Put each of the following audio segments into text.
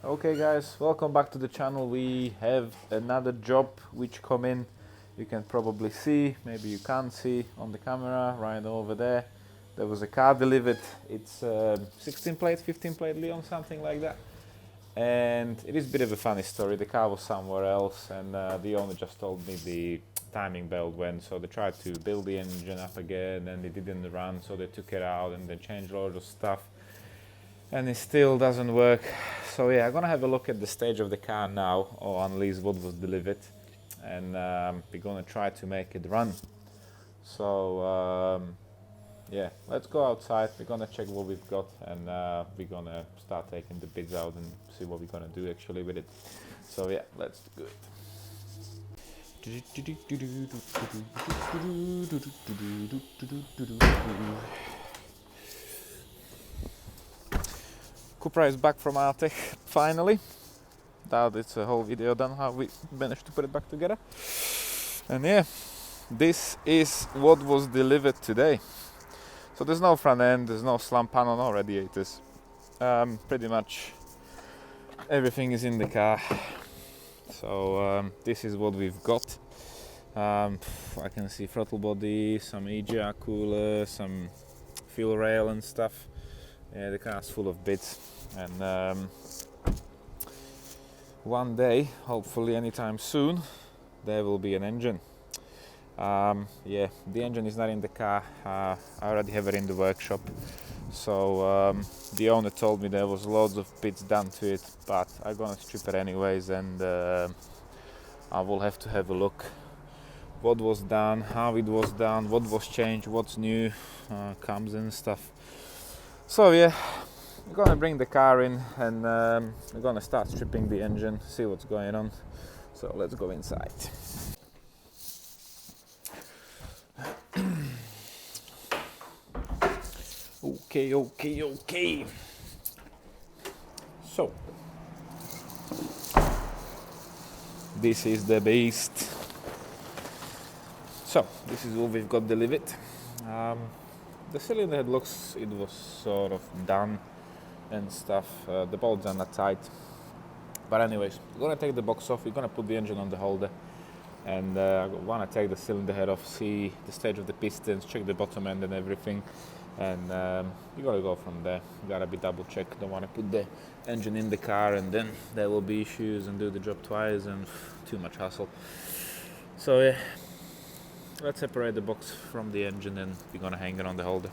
Okay guys, welcome back to the channel. We have another job which come in. You can probably see, maybe you can't see on the camera right over there. There was a car delivered. It's 16 plate, 15 plate Leon, something like that. And it is a bit of a funny story. The car was somewhere else and the owner just told me the timing belt went, so they tried to build the engine up again and it didn't run, so they took it out and they changed a lot of stuff and it still doesn't work. So yeah, I'm gonna have a look at the stage of the car now, or at least what was delivered, and we're gonna try to make it run. So yeah, let's go outside. We're gonna check what we've got, and we're gonna start taking the bits out and see what we're gonna do actually with it. So yeah, let's do it. Cupra is back from Artec finally. Doubt it's a whole video done how we managed to put it back together. And yeah, this is what was delivered today. So there's no front end, there's no slant panel, no radiators. Pretty much everything is in the car. So this is what we've got. I can see throttle body, some EGR cooler, some fuel rail and stuff. Yeah, the car's full of bits, and one day, hopefully anytime soon, there will be an engine. Yeah, the engine is not in the car. I already have it in the workshop. So the owner told me there was loads of bits done to it, but I'm gonna strip it anyways, and I will have to have a look what was done, how it was done, what was changed, what's new, comes and stuff. So yeah, we're gonna bring the car in and we're gonna start stripping the engine, see what's going on. So let's go inside. Okay. So this is the beast. So this is what we've got delivered. The cylinder head looks, it was sort of done and stuff. The bolts are not tight. But anyways, we're gonna take the box off, we're gonna put the engine on the holder, and I wanna take the cylinder head off, see the stage of the pistons, check the bottom end and everything. And you gotta go from there. You gotta be double checked. Don't wanna put the engine in the car and then there will be issues and do the job twice and too much hassle. So yeah. Let's separate the box from the engine and we're gonna hang it on the holder.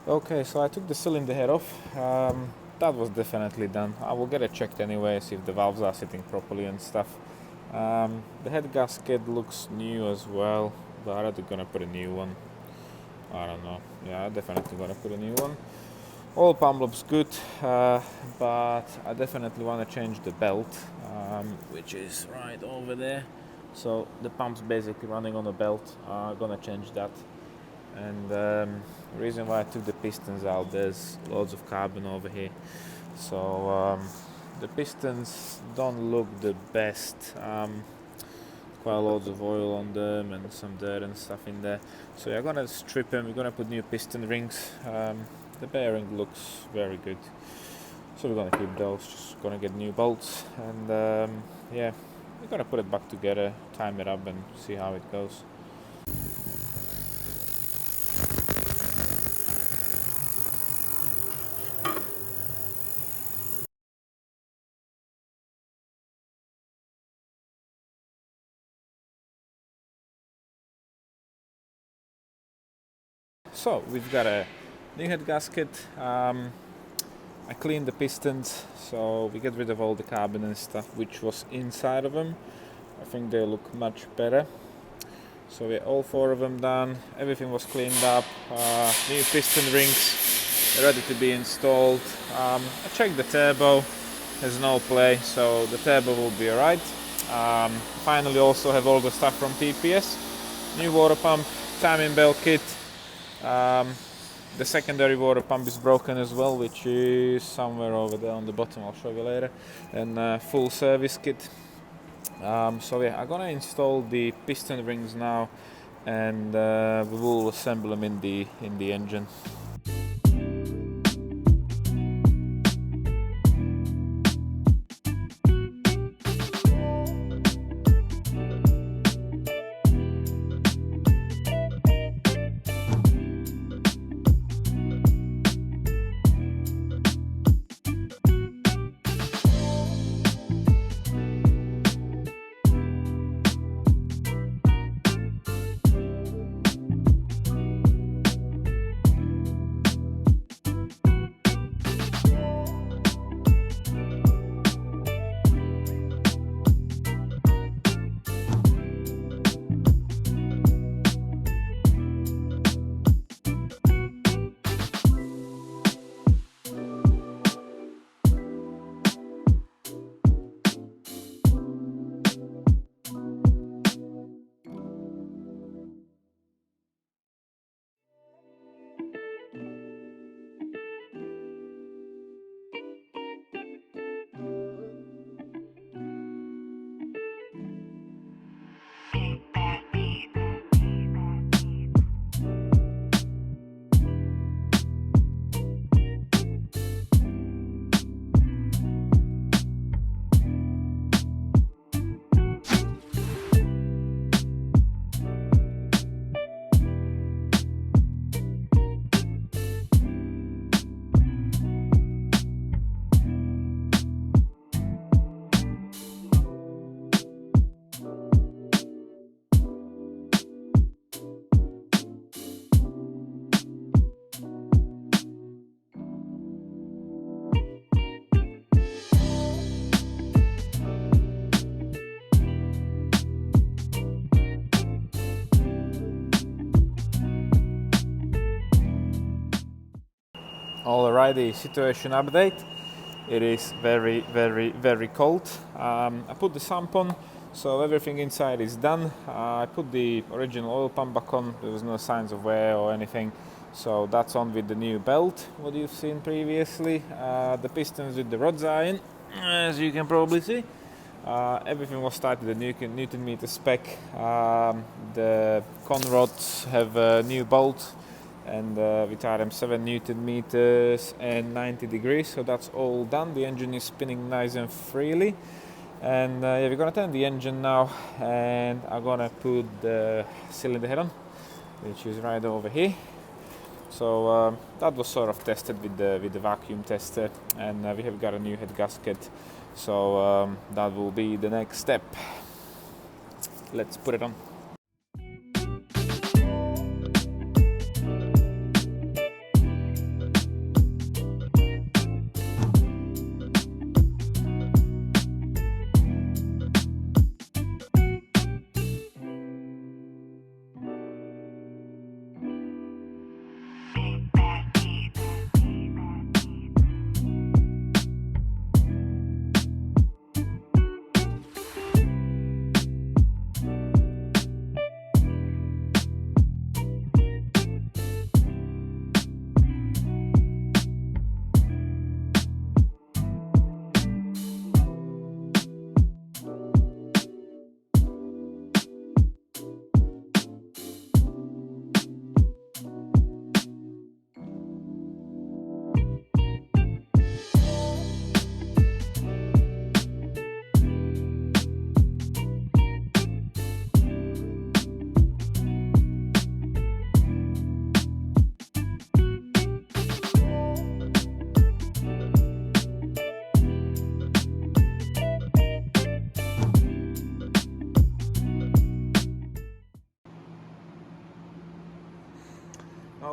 Okay, so I took the cylinder head off. that was definitely done. I will get it checked anyway, see if the valves are sitting properly and stuff. The head gasket looks new as well, but I'm gonna put a new one. I don't know. Yeah, I'm definitely gonna put a new one. Oil pump looks good, but I definitely want to change the belt, which is right over there. So the pump's basically running on a belt. I'm gonna change that. And the reason why I took the pistons out, there's loads of carbon over here. So the pistons don't look the best. Quite loads of oil on them and some dirt and stuff in there. So yeah, I'm gonna strip them. We're gonna put new piston rings. The bearing looks very good, so we're gonna keep those. Just gonna get new bolts, and yeah, we're gonna put it back together, time it up, and see how it goes. So we've got a new head gasket. I cleaned the pistons, so we get rid of all the carbon and stuff which was inside of them. I think they look much better. So yeah, all 4 of them done. Everything was cleaned up. New piston rings ready to be installed. I checked the turbo. There's no play, so the turbo will be alright. Finally, also have all the stuff from TPS. New water pump, timing belt kit. The secondary water pump is broken as well, which is somewhere over there on the bottom. I'll show you later. And full service kit. So yeah, I'm gonna install the piston rings now, and we will assemble them in the engine. Alrighty, situation update. It is very, very, very cold. I put the sump on, so everything inside is done. I put the original oil pump back on. There was no signs of wear or anything, so that's on with the new belt, what you've seen previously. The pistons with the rods are in, as you can probably see. Everything was started at the Newton meter spec. The con rods have a new bolt, and we tied them 7 Newton meters and 90 degrees, so that's all done. The engine is spinning nice and freely, and yeah, we're gonna turn the engine now, and I'm gonna put the cylinder head on, which is right over here. So that was sort of tested with the vacuum tester, and we have got a new head gasket, so that will be the next step. Let's put it on.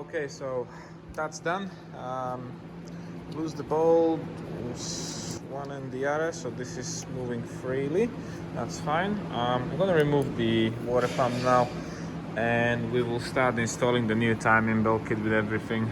Okay, so that's done. Lose the bolt, one and the other, so this is moving freely. That's fine. I'm gonna remove the water pump now, and we will start installing the new timing belt kit with everything.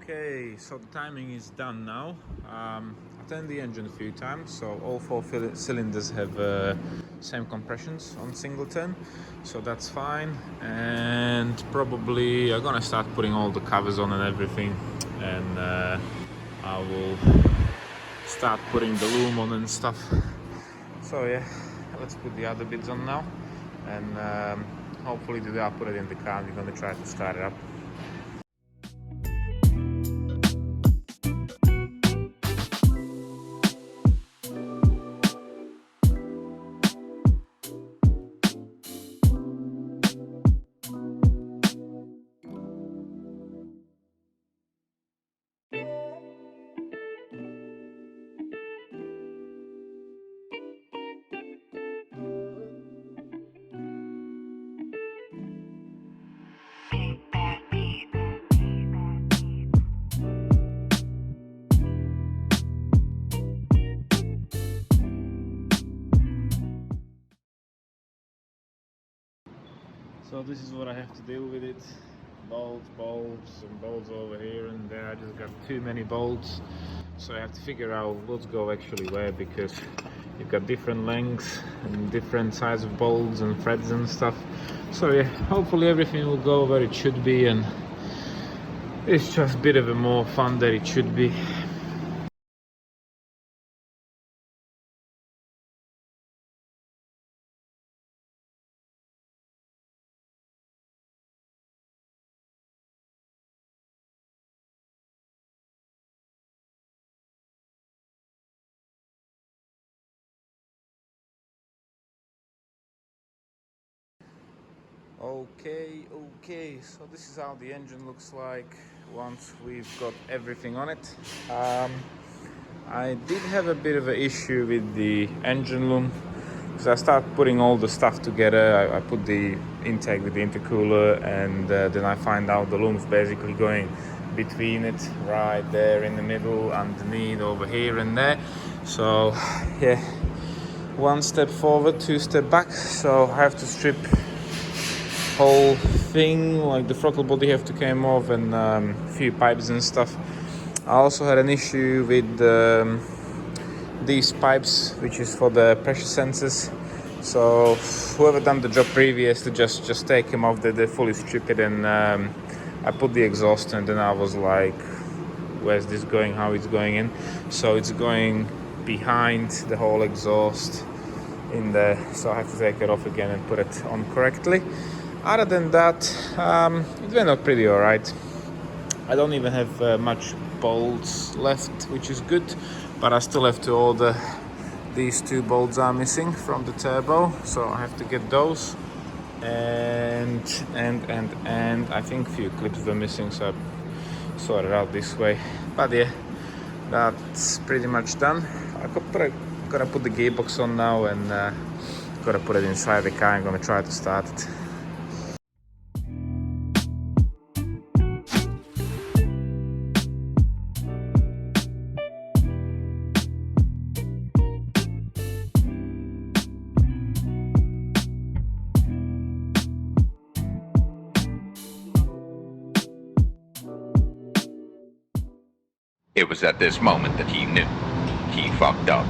Okay, so the timing is done now. I turned the engine a few times, so all four cylinders have same compressions on single turn, so that's fine. And probably I'm gonna start putting all the covers on and everything, and I will start putting the loom on and stuff. So yeah, let's put the other bits on now, and hopefully today I'll put it in the car and we're gonna try to start it up. So this is what I have to deal with it. Bolts and bolts over here and there. I just got too many bolts, so I have to figure out what's go actually where, because you've got different lengths and different size of bolts and threads and stuff. So yeah, hopefully everything will go where it should be, and it's just a bit of a more fun than it should be. Okay, so this is how the engine looks like once we've got everything on it. I did have a bit of an issue with the engine loom, because I started putting all the stuff together. I put the intake with the intercooler, and then I find out the loom's basically going between it, right there in the middle, underneath, over here and there. So yeah, one step forward, two step back, so I have to strip whole thing, like the throttle body have to come off, and a few pipes and stuff. I also had an issue with these pipes, which is for the pressure sensors. So whoever done the job previously, just take them off. They fully strip it, and I put the exhaust, and then I was like, where's this going, how it's going in? So it's going behind the whole exhaust in there, so I have to take it off again and put it on correctly. Other than that, it went out pretty alright. I don't even have much bolts left, which is good, but I still have to order. These two bolts are missing from the turbo, so I have to get those, and I think a few clips were missing, so I sorted out this way. But yeah, that's pretty much done. Gotta put the gearbox on now, and gotta put it inside the car. I'm gonna try to start it. It was at this moment that he knew. He fucked up.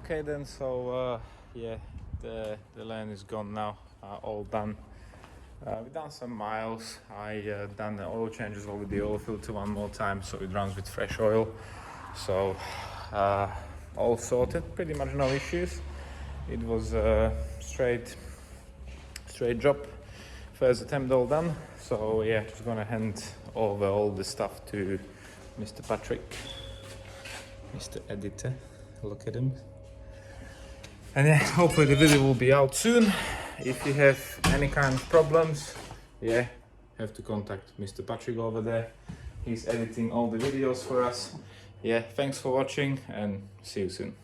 Okay then, so yeah, the lane is gone now, all done. We've done some miles. I done the oil changes over the oil filter one more time, so it runs with fresh oil. So all sorted, pretty much no issues. It was a straight job. First attempt all done. So yeah, just gonna hand over all the stuff to Mr. Patrick, Mr. Editor. Look at him. And yeah, hopefully the video will be out soon. If you have any kind of problems, yeah, have to contact Mr. Patrick over there. He's editing all the videos for us. Yeah, thanks for watching and see you soon.